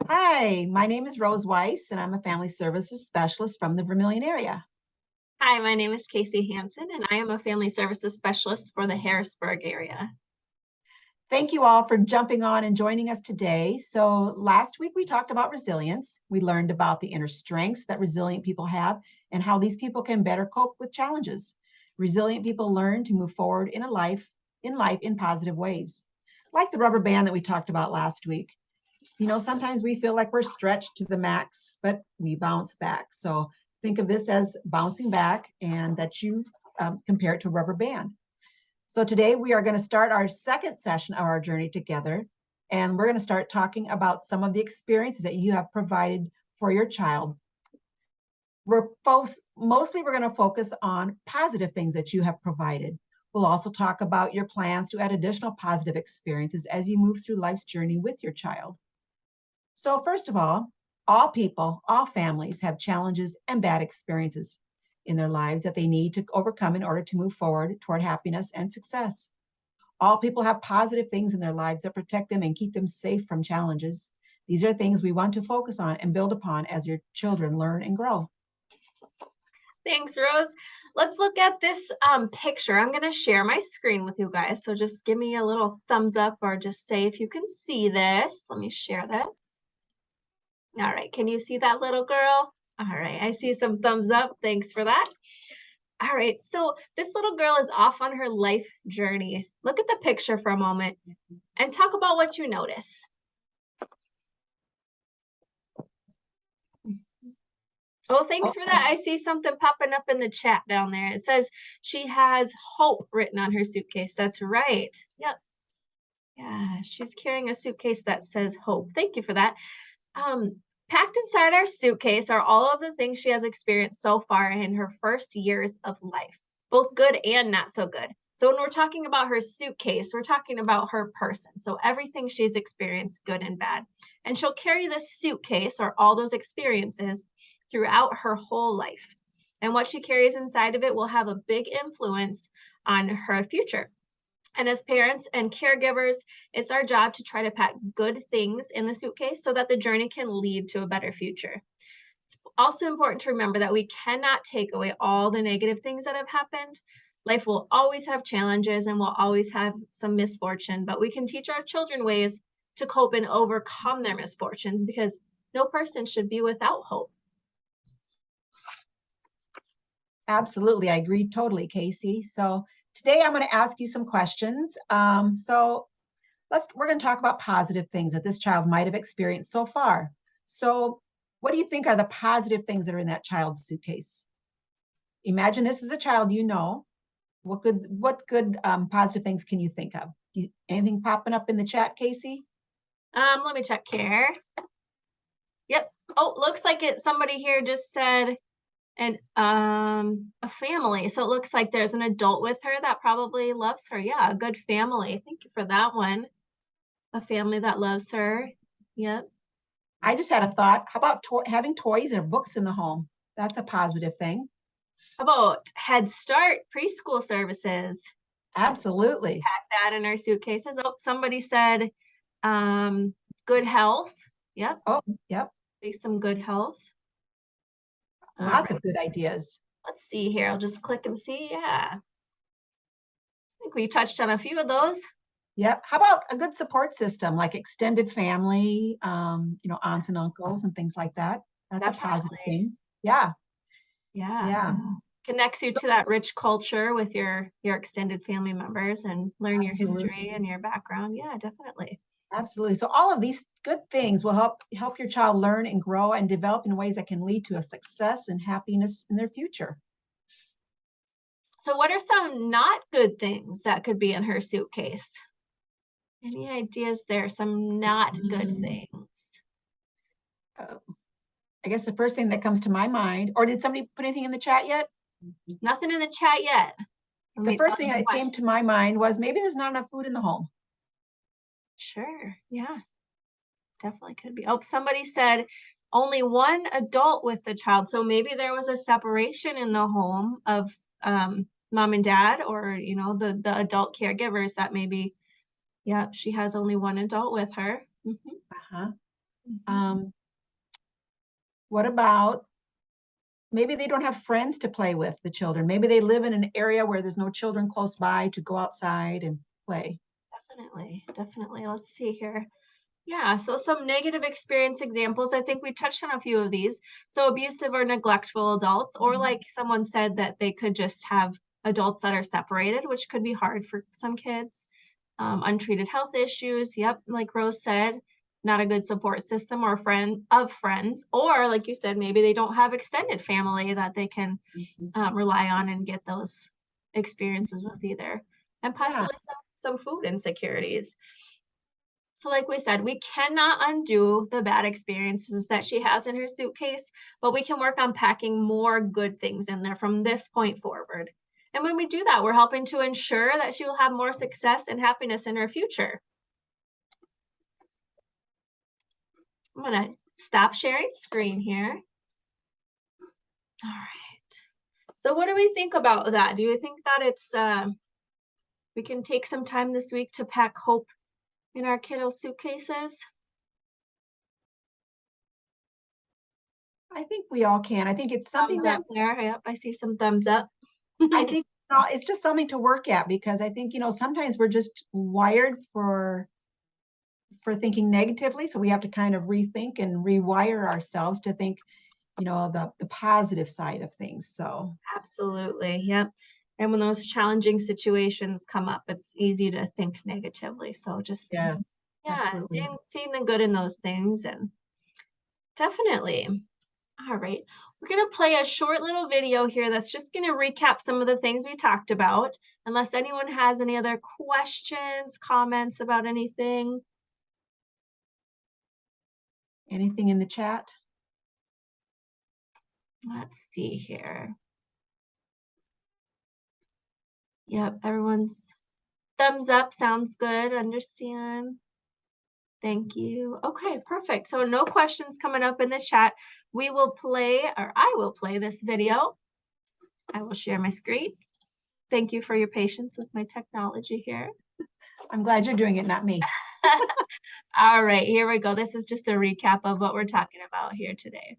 Hi, my name is Rose Weiss, and I'm a family services specialist from the Vermilion area. Hi, my name is Casey Hansen, and I am a family services specialist for the Harrisburg area. Thank you all for jumping on and joining us today. So, last week we talked about resilience. We learned about the inner strengths that resilient people have and how these people can better cope with challenges. Resilient people learn to move forward in life in positive ways. Like the rubber band that we talked about last week. Sometimes we feel like we're stretched to the max, but we bounce back. So think of this as bouncing back and that you compare it to a rubber band. So today we are going to start our second session of our journey together. And we're going to start talking about some of the experiences that you have provided for your child. Mostly we're going to focus on positive things that you have provided. We'll also talk about your plans to add additional positive experiences as you move through life's journey with your child. So first of all people, all families have challenges and bad experiences in their lives that they need to overcome in order to move forward toward happiness and success. All people have positive things in their lives that protect them and keep them safe from challenges. These are things we want to focus on and build upon as your children learn and grow. Thanks, Rose. Let's look at this picture. I'm going to share my screen with you guys, so just give me a little thumbs up or just say if you can see this. Let me share this. All right, can you see that little girl? All right, I see some thumbs up. Thanks for that. All right, so this little girl is off on her life journey. Look at the picture for a moment and talk about what you notice. Oh, thanks for that. I see something popping up in the chat down there. It says she has hope written on her suitcase. That's right. Yep. Yeah, she's carrying a suitcase that says hope. Thank you for that. Packed inside our suitcase are all of the things she has experienced so far in her first years of life, both good and not so good. So when we're talking about her suitcase, we're talking about her person. So everything she's experienced, good and bad. And she'll carry this suitcase or all those experiences throughout her whole life. And what she carries inside of it will have a big influence on her future. And as parents and caregivers, it's our job to try to pack good things in the suitcase so that the journey can lead to a better future. It's also important to remember that we cannot take away all the negative things that have happened. Life will always have challenges and we'll always have some misfortune, but we can teach our children ways to cope and overcome their misfortunes because no person should be without hope. Absolutely, I agree totally, Casey. So today I'm going to ask you some questions. We're going to talk about positive things that this child might have experienced so far. So what do you think are the positive things that are in that child's suitcase? Imagine this is a child you know. What good positive things can you think of? Anything popping up in the chat, Casey? Let me check here. Yep. Oh, looks like somebody here just said and a family. So it looks like there's an adult with her that probably loves her. Yeah, a good family. Thank you for that one. A family that loves her. Yep. I just had a thought. How about having toys or books in the home? That's a positive thing. How about Head Start preschool services? Absolutely. Pack that in our suitcases. Oh, somebody said good health. Yep. Oh, yep. Some good health. Lots of good ideas. Let's see here. I'll just click and see. Yeah. I think we touched on a few of those. Yep. How about a good support system like extended family, aunts and uncles and things like that? That's Definitely. a positive thing. Yeah. Yeah. Yeah. Connects you to that rich culture with your extended family members and learn your history and your background. Yeah, definitely. Absolutely. So all of these good things will help your child learn and grow and develop in ways that can lead to a success and happiness in their future. So what are some not good things that could be in her suitcase? Any ideas there? Some not good things. I guess the first thing that comes to my mind, or did somebody put anything in the chat yet? Nothing in the chat yet. The first thing that came to my mind was maybe there's not enough food in the home. Sure. Yeah. Definitely could be. Oh, somebody said only one adult with the child. So maybe there was a separation in the home of mom and dad, or the adult caregivers that maybe, yeah, she has only one adult with her. Uh-huh. What about maybe they don't have friends to play with, the children? Maybe they live in an area where there's no children close by to go outside and play. Definitely, definitely. Let's see here. Yeah, so some negative experience examples. I think we touched on a few of these. So abusive or neglectful adults, or like someone said that they could just have adults that are separated, which could be hard for some kids. Untreated health issues. Yep, like Rose said, not a good support system or friend of friends, or like you said, maybe they don't have extended family that they can rely on and get those experiences with either, and Yeah, possibly some food insecurities. So like we said, we cannot undo the bad experiences that she has in her suitcase, but we can work on packing more good things in there from this point forward. And when we do that, we're helping to ensure that she will have more success and happiness in her future. I'm gonna stop sharing screen here. All right. So what do we think about that? Do you think that it's we can take some time this week to pack hope in our kiddo suitcases? I think we all can. I think it's something Thumbs that up there. Yep, I see some thumbs up. I think it's just something to work at, because I think, sometimes we're just wired for thinking negatively. So we have to kind of rethink and rewire ourselves to think, the positive side of things. So Absolutely. Yep. And when those challenging situations come up, it's easy to think negatively. So just, yes, yeah, absolutely. seeing the good in those things, and definitely. All right. We're going to play a short little video here that's just going to recap some of the things we talked about. Unless anyone has any other questions, comments about anything. Anything in the chat? Let's see here. Yep, everyone's thumbs up. Sounds good. Understand. Thank you. Okay, perfect. So no questions coming up in the chat. We will play, or I will play this video. I will share my screen. Thank you for your patience with my technology here. I'm glad you're doing it, not me. All right, here we go. This is just a recap of what we're talking about here today.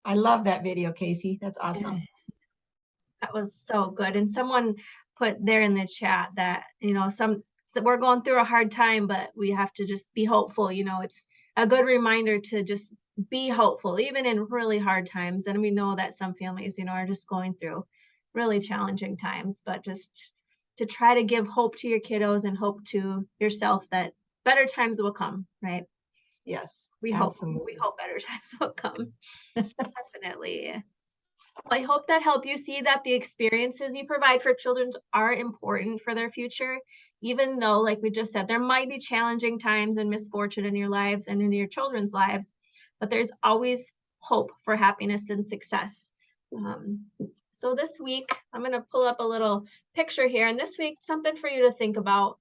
I love that video, Casey. That's awesome. Yes. That was so good. And someone put there in the chat that, so we're going through a hard time, but we have to just be hopeful. It's a good reminder to just be hopeful, even in really hard times. And we know that some families, are just going through really challenging times, but just to try to give hope to your kiddos and hope to yourself that better times will come, right? Yes, We absolutely. hope better times will come. Definitely. I hope that helped you see that the experiences you provide for children are important for their future, even though, like we just said, there might be challenging times and misfortune in your lives and in your children's lives, but there's always hope for happiness and success. So this week, I'm going to pull up a little picture here, and this week, something for you to think about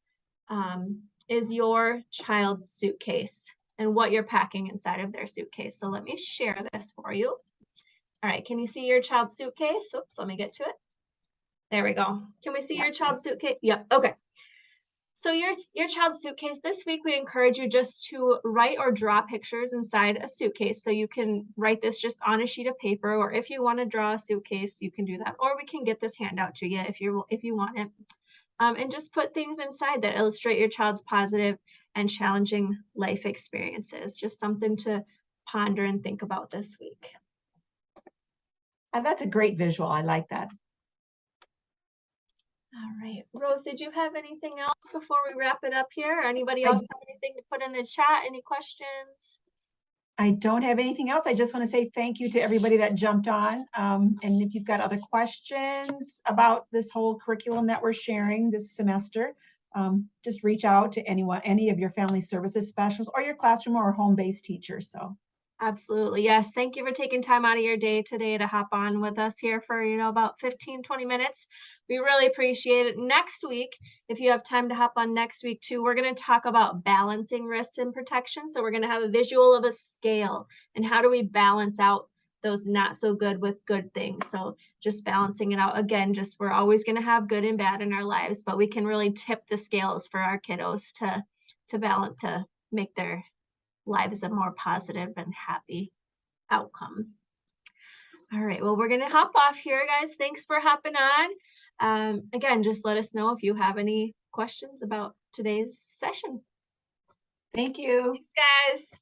is your child's suitcase and what you're packing inside of their suitcase. So let me share this for you. All right, can you see your child's suitcase? Oops, let me get to it. There we go. Can we see your child's suitcase? Yep, okay. So your child's suitcase, this week we encourage you just to write or draw pictures inside a suitcase. So you can write this just on a sheet of paper, or if you want to draw a suitcase, you can do that. Or we can get this handout to you if you want it. And just put things inside that illustrate your child's positive and challenging life experiences. Just something to ponder and think about this week. And that's a great visual. I like that. All right. Rose, did you have anything else before we wrap it up here? Or anybody else have anything to put in the chat? Any questions? I don't have anything else. I just want to say thank you to everybody that jumped on. And if you've got other questions about this whole curriculum that we're sharing this semester, just reach out to any of your family services specialists or your classroom or home-based teachers. So. Absolutely. Yes. Thank you for taking time out of your day today to hop on with us here for, about 15, 20 minutes. We really appreciate it. Next week, if you have time to hop on next week too, we're going to talk about balancing risks and protection. So we're going to have a visual of a scale and how do we balance out those not so good with good things. So just balancing it out. Again, we're always going to have good and bad in our lives, but we can really tip the scales for our kiddos to balance, to make their lives a more positive and happy outcome. All right, well, we're going to hop off here, guys. Thanks for hopping on. Again, just let us know if you have any questions about today's session. Thank you. Thanks, guys.